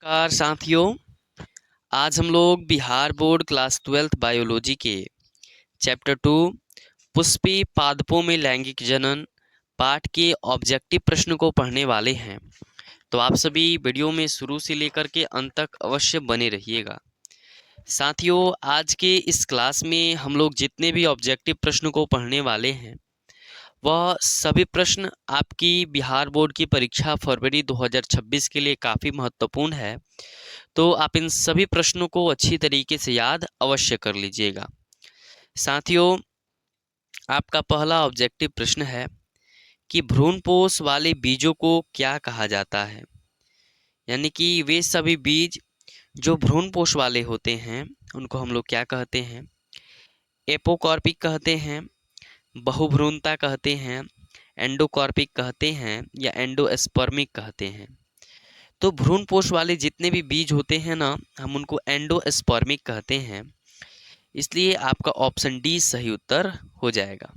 नमस्कार साथियों। आज हम लोग Bihar board class 12th biology के चैप्टर 2 पुष्पी पादपों में लैंगिक जनन पाठ के ऑब्जेक्टिव प्रश्न को पढ़ने वाले हैं। तो आप सभी वीडियो में शुरू से लेकर के अंत तक अवश्य बने रहिएगा। साथियों, आज के इस क्लास में हम लोग जितने भी ऑब्जेक्टिव प्रश्न को पढ़ने वाले हैं वह सभी प्रश्न आपकी बिहार बोर्ड की परीक्षा फरवरी 2026 के लिए काफ़ी महत्वपूर्ण है। तो आप इन सभी प्रश्नों को अच्छी तरीके से याद अवश्य कर लीजिएगा। साथियों, आपका पहला ऑब्जेक्टिव प्रश्न है कि भ्रूणपोष वाले बीजों को क्या कहा जाता है। यानी कि वे सभी बीज जो भ्रूणपोष वाले होते हैं उनको हम लोग क्या कहते हैं। एपोकॉर्पिक कहते हैं, बहुभ्रूणता कहते हैं, एंडोकॉर्पिक कहते हैं या एंडोस्पर्मिक कहते हैं। तो भ्रूणपोष वाले जितने भी बीज होते हैं ना, हम उनको एंडोस्पर्मिक कहते हैं। इसलिए आपका ऑप्शन डी सही उत्तर हो जाएगा।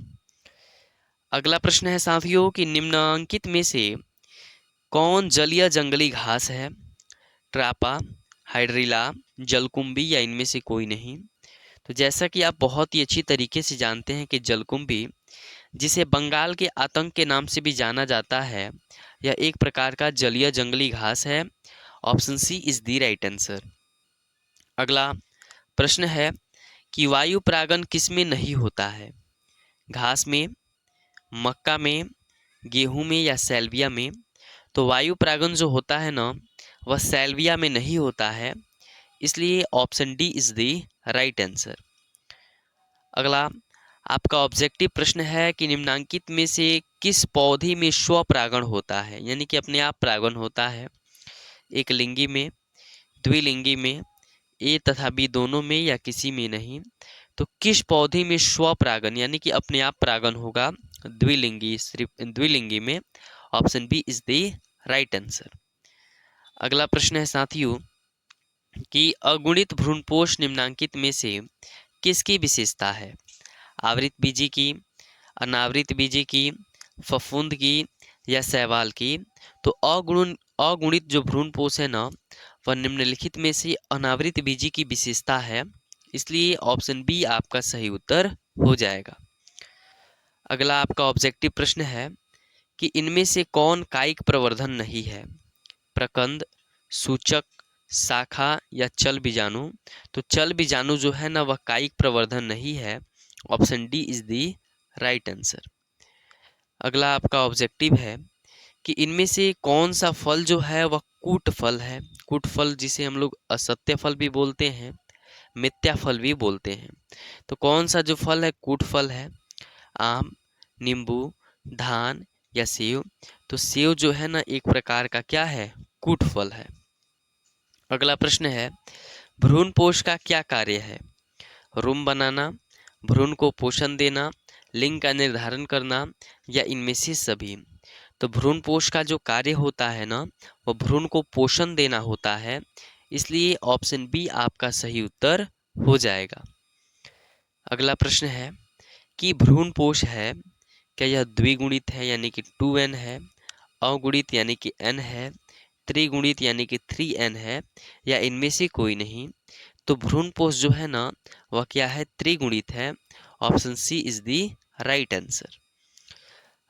अगला प्रश्न है साथियों कि निम्नलिखित में से कौन जलीय जंगली घास है। ट्रापा, हाइड्रिला, जलकुंभी या इनमें से कोई नहीं। तो जैसा कि आप बहुत ही अच्छी तरीके से जानते हैं कि जलकुंभी, जिसे बंगाल के आतंक के नाम से भी जाना जाता है, यह एक प्रकार का जलीय जंगली घास है। Option C is the right answer. अगला प्रश्न है कि वायु परागन किस में नहीं होता है। घास में, मक्का में, गेहूं में या सैल्विया में। तो वायु परागन जो होता है ना, वह सैल्विया में नहीं होता है। इसलिए option D is the right answer. अगला आपका ऑब्जेक्टिव प्रश्न है कि निम्नलिखित में से किस पौधे में स्वपरागण होता है। यानी कि अपने आप परागण होता है। एक लिंगी में, द्विलिंगी में, ए तथा बी दोनों में या किसी में नहीं। तो किस पौधे में स्वपरागण यानी कि अपने आप परागण होगा। द्विलिंगी में। Option B is the right answer. अगला प्रश्न है साथियों कि अगुणित भ्रूणपोष निम्नलिखित में से किसकी विशेषता है। आवृत बीजी की, अनावृत बीजी की, फफूंद की या शैवाल की। तो अगुणित जो भ्रूणपोष है ना, वह निम्नलिखित में से अनावृत बीजी की विशेषता है। इसलिए ऑप्शन बी आपका सही उत्तर हो जाएगा। अगला आपका ऑब्जेक्टिव प्रश्न है कि इनमें से कौन कायिक प्रवर्धन नहीं है। प्रकंद, सूचक, शाखा या चल बीजाणु। तो चल बीजाणु जो है ना, वह कायिक प्रवर्धन नहीं है। Option D is the right answer. अगला आपका ऑब्जेक्टिव है कि इनमें से कौन सा फल जो है वह कूट फल है। कूट फल जिसे हम लोग असत्य फल भी बोलते हैं, मिथ्या फल भी बोलते हैं। तो कौन सा जो फल है कूट फल है। आम, नींबू, धान या सेव। तो सेव जो है ना, एक प्रकार का क्या है, कूट फल है। अगला प्रश्न है भ्रूणपोष का क्या कार्य है। रुम बनाना, भ्रूण को पोषण देना, लिंग का निर्धारण करना या इनमें से सभी। तो भ्रूणपोष का जो कार्य होता है ना, वह भ्रूण को पोषण देना होता है। इसलिए ऑप्शन बी आपका सही उत्तर हो जाएगा। अगला प्रश्न है कि भ्रूणपोष है क्या यह द्विगुणित है यानी कि 2n है, अगुणित यानी कि n है, त्रिगुणित यानी कि 3n है या इनमें से कोई नहीं। तो भ्रूणपोष जो है ना, वह क्या है, त्रिगुणित है। Option C is the right answer.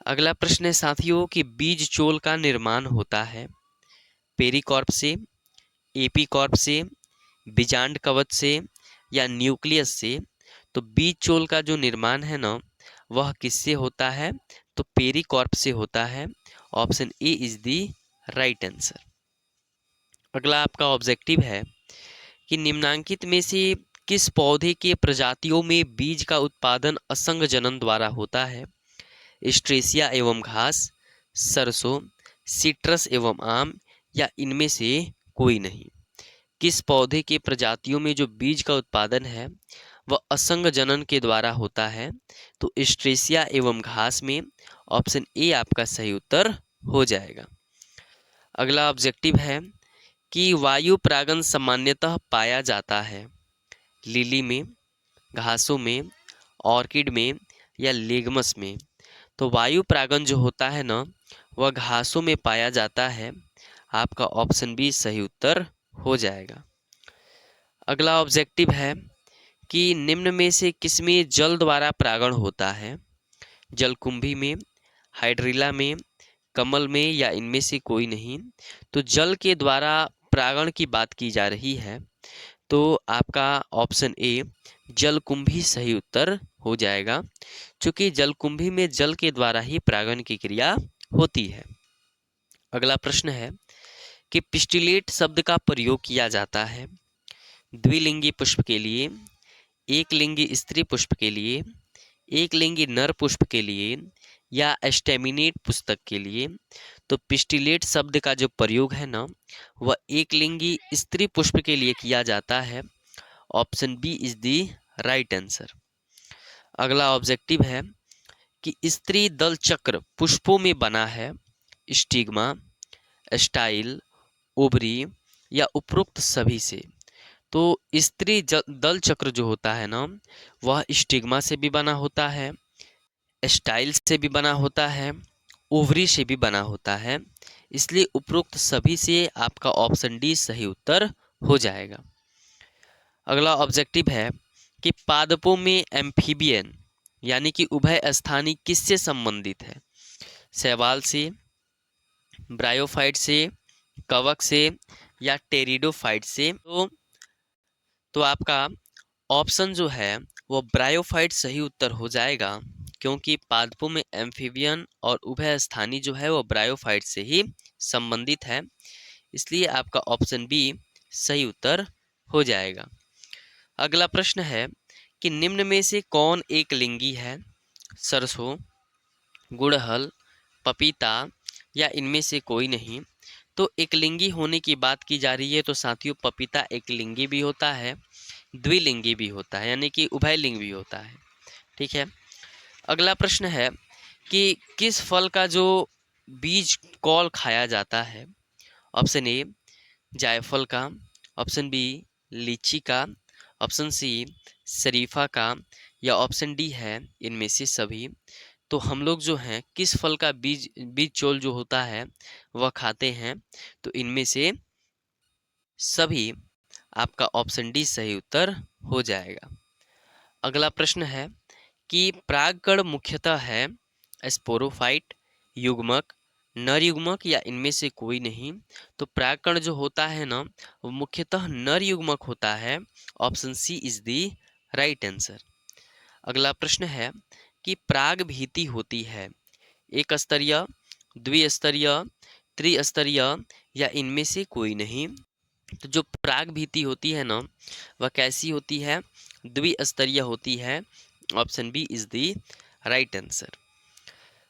अगला प्रश्न है साथियों कि बीज चोल का निर्माण होता है पेरिकॉर्प से, एपीकॉर्प से, बीजांड कवच से या न्यूक्लियस से। तो बीज चोल का जो निर्माण है ना, वह किससे होता है। तो पेरिकॉर्प से होता है। Option A is the right answer. अगला आपका ऑब्जेक्टिव है कि निम्नांकित में से किस पौधे के प्रजातियों में बीज का उत्पादन असंग जनन द्वारा होता है। स्ट्रेसिया एवं घास, सरसों, सिट्रस एवं आम या इनमें से कोई नहीं। किस पौधे के प्रजातियों में जो बीज का उत्पादन है वह असंग जनन के द्वारा होता है। तो स्ट्रेसिया एवं घास में। ऑप्शन ए आपका सही उत्तर हो जाएगा। अगला ऑब्जेक्टिव है कि वायु परागन सामान्यतः पाया जाता है लिली में, घासों में, ऑर्किड में या लेगमस में। तो वायु परागन जो होता है ना, वह घासों में पाया जाता है। आपका ऑप्शन बी सही उत्तर हो जाएगा। अगला ऑब्जेक्टिव है कि निम्न में से किसमें जल द्वारा परागण होता है? जलकुंभी में, हाइड्रिला में, कमल में या इनमें से कोई नहीं। तो जल के द्वारा परागण की बात की जा रही है, तो आपका ऑप्शन ए जलकुंभी सही उत्तर हो जाएगा, क्योंकि जलकुंभी में जल के द्वारा ही परागण की क्रिया होती है। अगला प्रश्न है कि पिस्टिलेट शब्द का प्रयोग किया जाता है द्विलिंगी पुष्प के लिए, एक लिंगी स्त्री पुष्प के लिए, एक लिंगी नर पुष्प के लिए या एस्टेमिनेट पुस्तक के लिए। तो पिस्टिलेट शब्द का जो प्रयोग है ना, वह एक लिंगी स्त्री पुष्प के लिए किया जाता है। Option B is the right answer. अगला ऑब्जेक्टिव है कि स्त्री दल चक्र पुष्पों में बना है स्टिग्मा, स्टाइल, ओवरी या उपरोक्त सभी से। तो स्त्री दल चक्र जो होता है ना, वह स्टिग्मा से भी बना होता है, स्टाइल से भी बना होता है, ओवरी से भी बना होता है। इसलिए उपरोक्त सभी से आपका ऑप्शन डी सही उत्तर हो जाएगा। अगला ऑब्जेक्टिव है कि पादपों में एम्फीबियन यानी कि उभय स्थानी किससे संबंधित है? शैवाल से, ब्रायोफाइट से, कवक से या टेरिडोफाइट से। तो आपका ऑप्शन जो है वो ब्रायोफाइट सही उत्तर हो जाएगा, क्योंकि पादपों में एम्फीबियन और उभय स्थानी जो है वो ब्रायोफाइट से ही संबंधित है। इसलिए आपका ऑप्शन बी सही उत्तर हो जाएगा। अगला प्रश्न है कि निम्न में से कौन एक लिंगी है? सरसों, गुड़हल, पपीता या इनमें से कोई नहीं। तो एक लिंगी होने की बात की जा रही है, तो साथियों पपीता एक लिंगी भी होता है, द्विलिंगी भी होता है, यानी कि उभय लिंग भी होता है। ठीक है। अगला प्रश्न है कि किस फल का जो बीज कौल खाया जाता है? ऑप्शन ए जायफल का, ऑप्शन बी लीची का, ऑप्शन सी शरीफा का या ऑप्शन डी है इनमें से सभी। तो हम लोग जो हैं किस फल का बीज चौल जो होता है वह खाते हैं? तो इनमें से सभी आपका ऑप्शन डी सही उत्तर हो जाएगा। अगला प्रश्न है कि परागकण मुख्यतः है स्पोरोफाइट, युग्मक, नर युग्मक या इनमें से कोई नहीं। तो परागकण जो होता है ना, वो मुख्यतः नर युग्मक होता है। Option C is the right answer. अगला प्रश्न है कि पराग भीति होती है एक स्तरीय, द्विस्तरीय, त्रिस्तरीय या इनमें से कोई नहीं। तो जो पराग भीति होती है ना, वह कैसी होती है? द्विस्तरीय होती है। Option B is the right answer.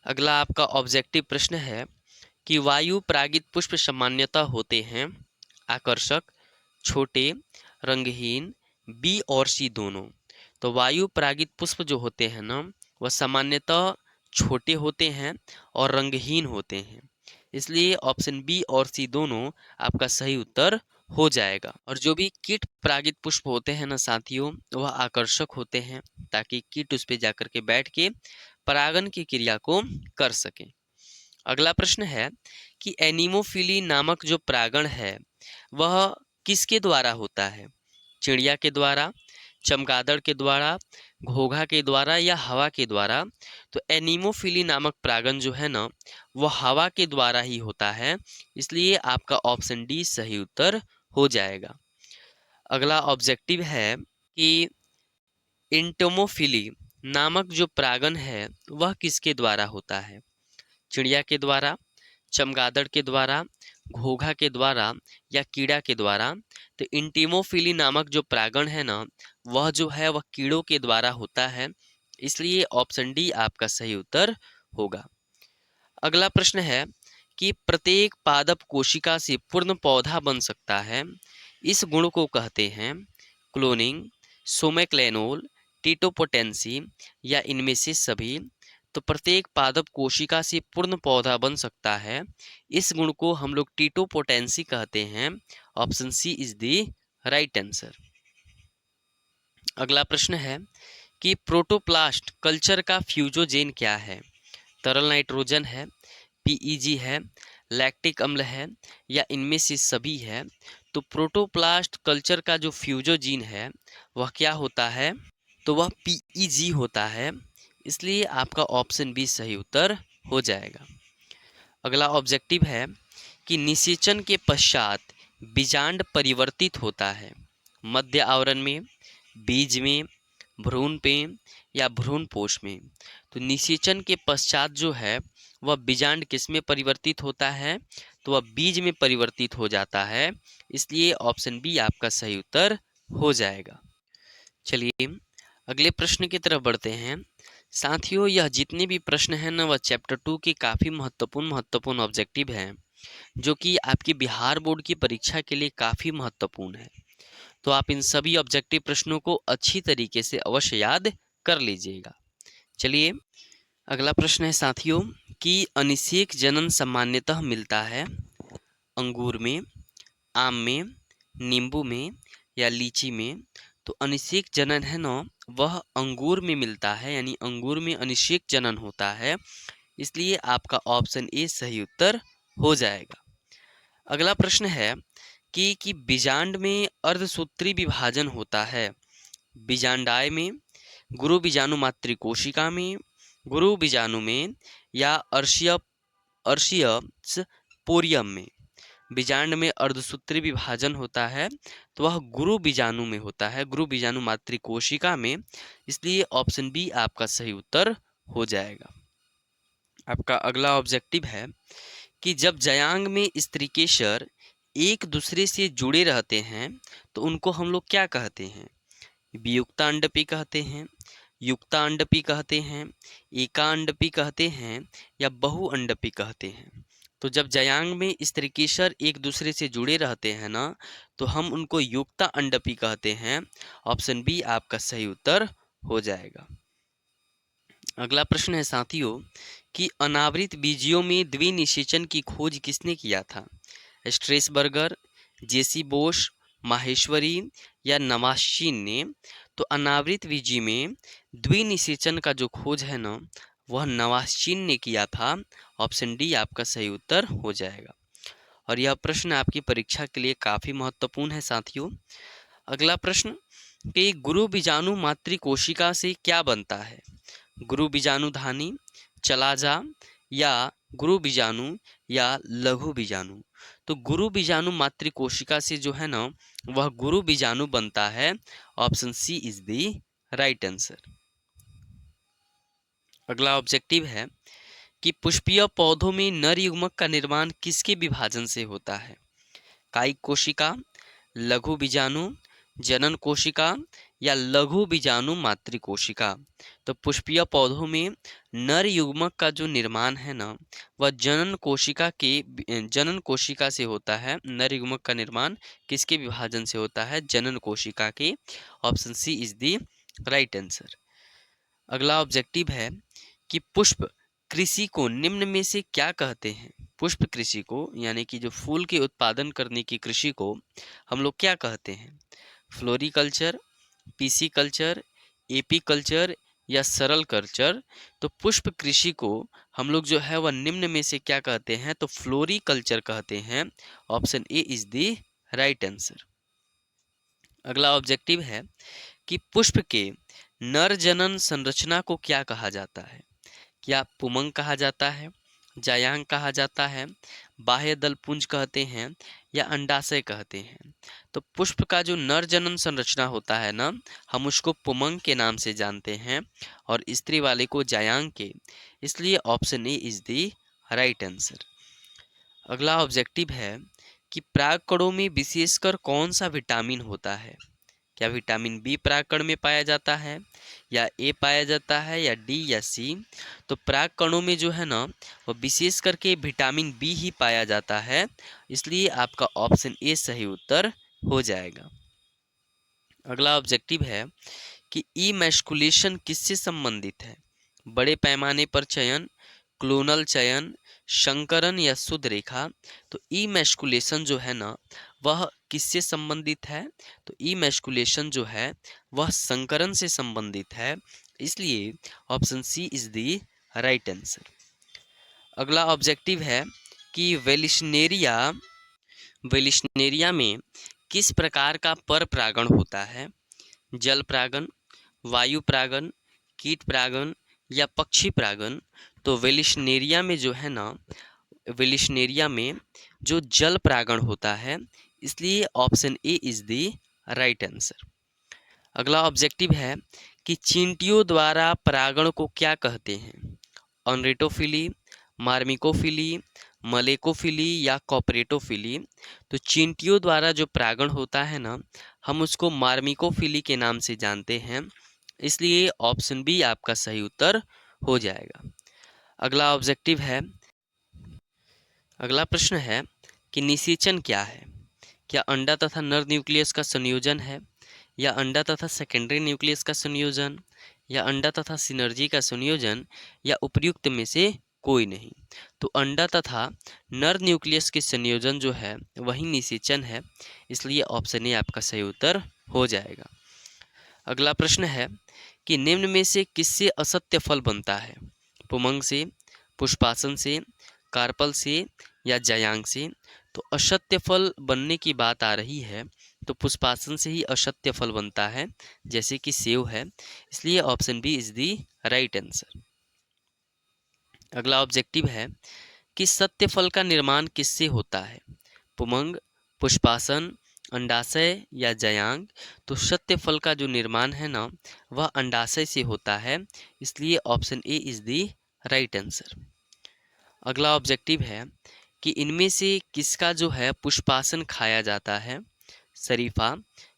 अगला आपका ऑब्जेक्टिव प्रश्न है कि वायु परागित पुष्प सामान्यतः होते हैं आकर्षक, छोटे, रंगहीन, बी और सी दोनों। तो वायु परागित पुष्प जो होते हैं ना, वह सामान्यतः छोटे होते हैं और रंगहीन होते हैं। इसलिए ऑप्शन बी और सी दोनों आपका सही उत्तर हो जाएगा। और जो भी कीट परागित पुष्प होते हैं ना साथियों, वह आकर्षक होते हैं ताकि कीट उस पे जाकर के बैठ के परागण की क्रिया को कर सके। अगला प्रश्न है कि एनीमोफिली नामक जो परागण है वह किसके द्वारा होता है? चिड़िया के द्वारा, चमगादड़ के द्वारा, घोघा के द्वारा या हवा के द्वारा। तो एनीमोफिली नामक परागण जो है ना, वह हवा के द्वारा ही होता है। इसलिए आपका ऑप्शन डी सही उत्तर हो जाएगा। अगला ऑब्जेक्टिव है कि इंटोमोफिली नामक जो परागण है वह किसके द्वारा होता है? चिड़िया के द्वारा, चमगादड़ के द्वारा, घोघा के द्वारा या कीड़ा के द्वारा। तो इंटीमोफिली नामक जो परागण है ना, वह जो है वह कीड़ों के द्वारा होता है। इसलिए ऑप्शन डी आपका सही उत्तर होगा। अगला प्रश्न है कि प्रत्येक पादप कोशिका से पूर्ण पौधा बन सकता है, इस गुण को कहते हैं क्लोनिंग, सोमेक्लेनोल, टीटोपोटेंसी या इनमें से सभी। तो प्रत्येक पादप कोशिका से पूर्ण पौधा बन सकता है, इस गुण को हम लोग टीटोपोटेंसी कहते हैं। Option C is the right answer. अगला प्रश्न है कि प्रोटोप्लास्ट कल्चर का फ्यूजोजेन क्या है? तरल नाइट्रोजन है, पीईजी है, लैक्टिक अम्ल है या इनमें से सभी है। तो तो प्रोटोप्लास्ट कल्चर का जो फ्यूजोजीन है वह क्या होता है, तो वह PEG होता है। इसलिए आपका ऑप्शन बी सही उत्तर हो जाएगा। अगला ऑब्जेक्टिव है कि निषेचन के पश्चात बीजांड परिवर्तित होता है मध्य आवरण में, बीज में, भ्रूण पे या भ्रूणपोष में। तो निषेचन के पश्चात जो है वह बीजांड किस में परिवर्तित होता है, तो वह बीज में परिवर्तित हो जाता है। इसलिए ऑप्शन बी आपका सही उत्तर हो जाएगा। चलिए अगले प्रश्न की तरफ बढ़ते हैं। साथियों, यह जितने भी प्रश्न हैं ना वह चैप्टर 2 के काफ़ी महत्वपूर्ण ऑब्जेक्टिव हैं, जो कि आपकी बिहार बोर्ड की परीक्षा के लिए काफ़ी महत्वपूर्ण है। तो आप इन सभी ऑब्जेक्टिव प्रश्नों को अच्छी तरीके से अवश्य याद कर लीजिएगा। चलिए अगला प्रश्न है साथियों कि अनिषेक जनन सामान्यतः मिलता है अंगूर में, आम में, नींबू में या लीची में। तो अनिषेक जनन है ना वह अंगूर में मिलता है, यानी अंगूर में अनिषेक जनन होता है। इसलिए आपका ऑप्शन ए सही उत्तर हो जाएगा। अगला प्रश्न है कि बीजांड में अर्धसूत्री विभाजन होता है बीजांडाय में, गुरु बीजाणु मातृकोशिका में, गुरु बीजाणु में या अर्शियस पोरियम में। बीजांड में अर्धसूत्री विभाजन होता है तो वह गुरु बीजाणु में होता है, गुरु बीजाणु मातृकोशिका में। इसलिए ऑप्शन बी आपका सही उत्तर हो जाएगा। आपका अगला ऑब्जेक्टिव है कि जब जयांग में स्त्रीकेशर एक दूसरे से जुड़े रहते हैं तो उनको हम लोग क्या कहते हैं, वियुक्तांडपी कहते हैं, युक्तांडपी कहते हैं, एकांडपी कहते हैं या बहुअंडपी कहते हैं। तो जब जयांग में स्त्रीकेशर एक दूसरे से जुड़े रहते हैं ना तो हम उनको युक्ता अंडपी कहते हैं। ऑप्शन बी आपका सही उत्तर हो जाएगा। अगला प्रश्न है साथियों कि अनावृत बीजियों में द्विनिषेचन की खोज किसने किया था, स्ट्रेसबर्गर, जेसी बोस, माहेश्वरी या नवाश्चिन ने। तो अनावृत बीजी में द्विनिषेचन का जो खोज है ना वह नवाश्चिन ने किया था। ऑप्शन डी आपका सही उत्तर हो जाएगा। और यह प्रश्न आपकी परीक्षा के लिए काफ़ी महत्वपूर्ण है साथियों। अगला प्रश्न कि गुरु बीजाणु मातृकोशिका से क्या बनता है, गुरु बीजाणु धानी, चलाजा या गुरु बीजाणु या लघु बीजाणु। तो गुरु बीजाणु मातृकोशिका से जो है ना वह गुरु बीजाणु बनता है। Option C is the right answer. अगला ऑब्जेक्टिव है कि पुष्पीय पौधों में नर युग्मक का निर्माण किसके विभाजन से होता है, कायिक कोशिका, लघु बीजाणु, जनन कोशिका या लघु बीजाणु मातृकोशिका। तो पुष्पीय पौधों में नर युग्मक का जो निर्माण है ना वह जनन कोशिका से होता है। नर युग्मक का निर्माण किसके विभाजन से होता है, जनन कोशिका के। Option C is the right answer. अगला ऑब्जेक्टिव है कि पुष्प कृषि को निम्न में से क्या कहते हैं, पुष्प कृषि को यानी कि जो फूल के उत्पादन करने की कृषि को हम लोग क्या कहते हैं, floriculture, PC culture, AP culture या सरल कल्चर। तो पुष्प कृषि को हम लोग जो है वह निम्न में से क्या कहते हैं, तो फ्लोरिकल्चर कहते हैं। Option A is the right answer. अगला ऑब्जेक्टिव है कि पुष्प के नर जनन संरचना को क्या कहा जाता है, क्या पुमंग कहा जाता है, जायांग कहा जाता है, बाह्य दल पुंज कहते हैं या अंडाशय कहते हैं। तो पुष्प का जो नर जनन संरचना होता है ना हम उसको पुमंग के नाम से जानते हैं और स्त्री वाले को जायांग के। इसलिए option A is the right answer. अगला ऑब्जेक्टिव है कि परागकणों में विशेषकर कौन सा विटामिन होता है, क्या विटामिन बी परागकण में पाया जाता है या ए पाया जाता है या डी या सी। तो परागकणों में जो है ना वो विशेष करके विटामिन बी ही पाया जाता है। इसलिए आपका ऑप्शन ए सही उत्तर हो जाएगा। अगला ऑब्जेक्टिव है कि इमैस्कुलेशन किससे संबंधित है, बड़े पैमाने पर चयन, क्लोनल चयन, संकरण या शुद्ध रेखा। तो इमैस्कुलेशन जो है ना वह किससे संबंधित है, तो इमैस्कुलेशन जो है वह संकरण से संबंधित है। इसलिए option C is the right answer. अगला ऑब्जेक्टिव है कि वेलिशनेरिया वेलिस्नेरिया में किस प्रकार का पर परागण होता है? जल परागण, वायु परागण, कीट परागण या पक्षी परागण? तो वेलिस्नेरिया में जो है ना, वेलिस्नेरिया में जो जल परागण होता है, इसलिए option A is the right answer. अगला ऑब्जेक्टिव है कि चींटियों द्वारा परागण को क्या कहते हैं? ऑनरेटोफिली, मार्मिकोफिली, मलेकोफिली या कॉपरेटोफिली? तो चींटियों द्वारा जो परागण होता है ना, हम उसको मार्मिकोफिली के नाम से जानते हैं, इसलिए ऑप्शन बी आपका सही उत्तर हो जाएगा। अगला ऑब्जेक्टिव है, अगला प्रश्न है कि निषेचन क्या है? क्या अंडा तथा नर न्यूक्लियस का संयोजन है, या अंडा तथा सेकेंडरी न्यूक्लियस का संयोजन, या अंडा तथा सिनर्जी का संयोजन, या उपर्युक्त में से कोई नहीं? तो अंडा तथा नर न्यूक्लियस के संयोजन जो है वही निषेचन है, इसलिए ऑप्शन ए आपका सही उत्तर हो जाएगा। अगला प्रश्न है कि निम्न में से किससे असत्य फल बनता है? पुमंग से, पुष्पासन से, कार्पल से या जयांग से? तो असत्य फल बनने की बात आ रही है तो पुष्पासन से ही असत्य फल बनता है, जैसे कि सेव है, इसलिए option B is the right answer. अगला ऑब्जेक्टिव है कि सत्य फल का निर्माण किससे होता है? पुमंग, पुष्पासन, अंडाशय या जयांग? तो सत्य फल का जो निर्माण है ना, वह अंडाशय से होता है, इसलिए option A is the right answer. अगला ऑब्जेक्टिव है कि इनमें से किसका जो है पुष्पासन खाया जाता है? शरीफा,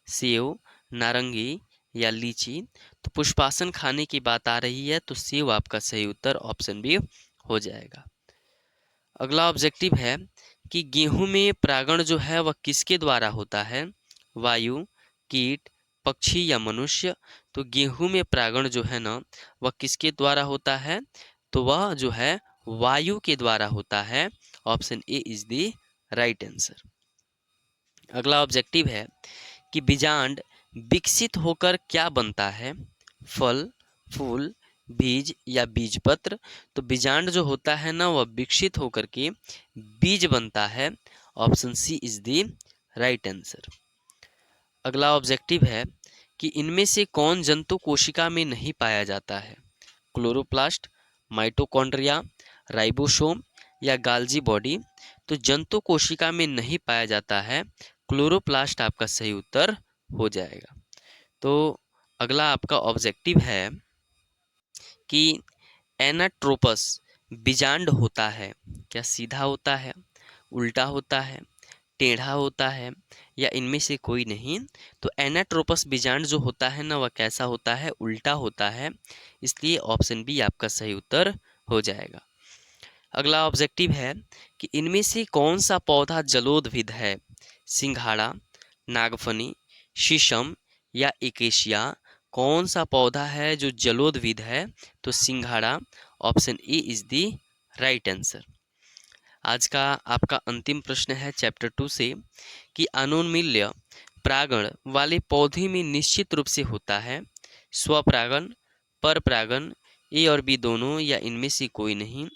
सेव, नारंगी या लीची? तो पुष्पासन खाने की बात आ रही है तो सेव आपका सही उत्तर ऑप्शन बी हो जाएगा। अगला ऑब्जेक्टिव है कि गेहूं में परागण जो है वह किसके द्वारा होता है? वायु, कीट, पक्षी या मनुष्य? तो गेहूं में परागण जो है ना, वह किसके द्वारा होता है? तो वह जो है वायु के द्वारा होता है, option A is the right answer. अगला ऑब्जेक्टिव है कि बीजांड विकसित होकर क्या बनता है? फल, फूल, बीज या बीजपत्र? तो बीजांड जो होता है ना, वह विकसित होकर के बीज बनता है, option C is the right answer. अगला ऑब्जेक्टिव है कि इनमें से कौन जंतु कोशिका में नहीं पाया जाता है? क्लोरोप्लास्ट, माइटोकॉन्ड्रिया, राइबोसोम या गाल्जी बॉडी? तो जंतु कोशिका में नहीं पाया जाता है, क्लोरोप्लास्ट आपका सही उत्तर हो जाएगा। तो अगला आपका ऑब्जेक्टिव है कि एनाट्रोपस बीजांड होता है, क्या सीधा होता है, उल्टा होता है, टेढ़ा होता है या इनमें से कोई नहीं? तो एनाट्रोपस बीजांड जो होता है ना, वह कैसा होता है? उल्टा होता है, इसलिए ऑप्शन बी आपका सही उत्तर हो जाएगा। अगला ऑब्जेक्टिव है कि इनमें से कौन सा पौधा जलोदविद है? सिंघाड़ा, नागफनी, शीशम या एकेशिया? कौन सा पौधा है जो जलोदविद है? तो सिंघाड़ा, option A is the right answer. आज का आपका अंतिम प्रश्न है चैप्टर 2 से कि अनोन्मिल्य परागण वाले पौधे में निश्चित रूप से होता है स्वपरागण, पर परागण, ए और बी दोनों या इनमें से कोई नहीं?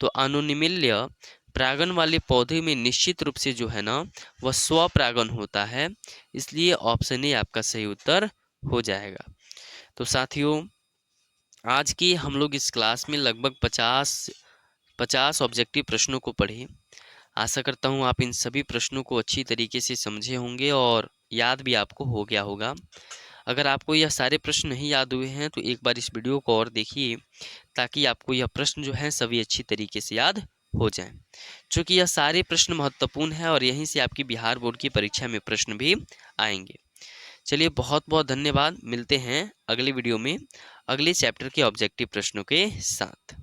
तो अनोन्मिल्य परागण वाले पौधे में निश्चित रूप से जो है ना, वह स्वपरागण होता है, इसलिए ऑप्शन ए आपका सही उत्तर हो जाएगा। तो साथियों, आज की हम लोग इस क्लास में लगभग 50 ऑब्जेक्टिव प्रश्नों को पढ़े। आशा करता हूँ आप इन सभी प्रश्नों को अच्छी तरीके से समझे होंगे और याद भी आपको हो गया होगा। अगर आपको यह सारे प्रश्न नहीं याद हुए हैं तो एक बार इस वीडियो को और देखिए, ताकि आपको यह प्रश्न जो है सभी अच्छी तरीके से याद हो जाएं। क्योंकि यह सारे प्रश्न महत्वपूर्ण हैं और यहीं से आपकी बिहार बोर्ड की परीक्षा में प्रश्न भी आएंगे। चलिए, बहुत बहुत धन्यवाद। मिलते हैं अगले वीडियो में अगले चैप्टर के ऑब्जेक्टिव प्रश्नों के साथ।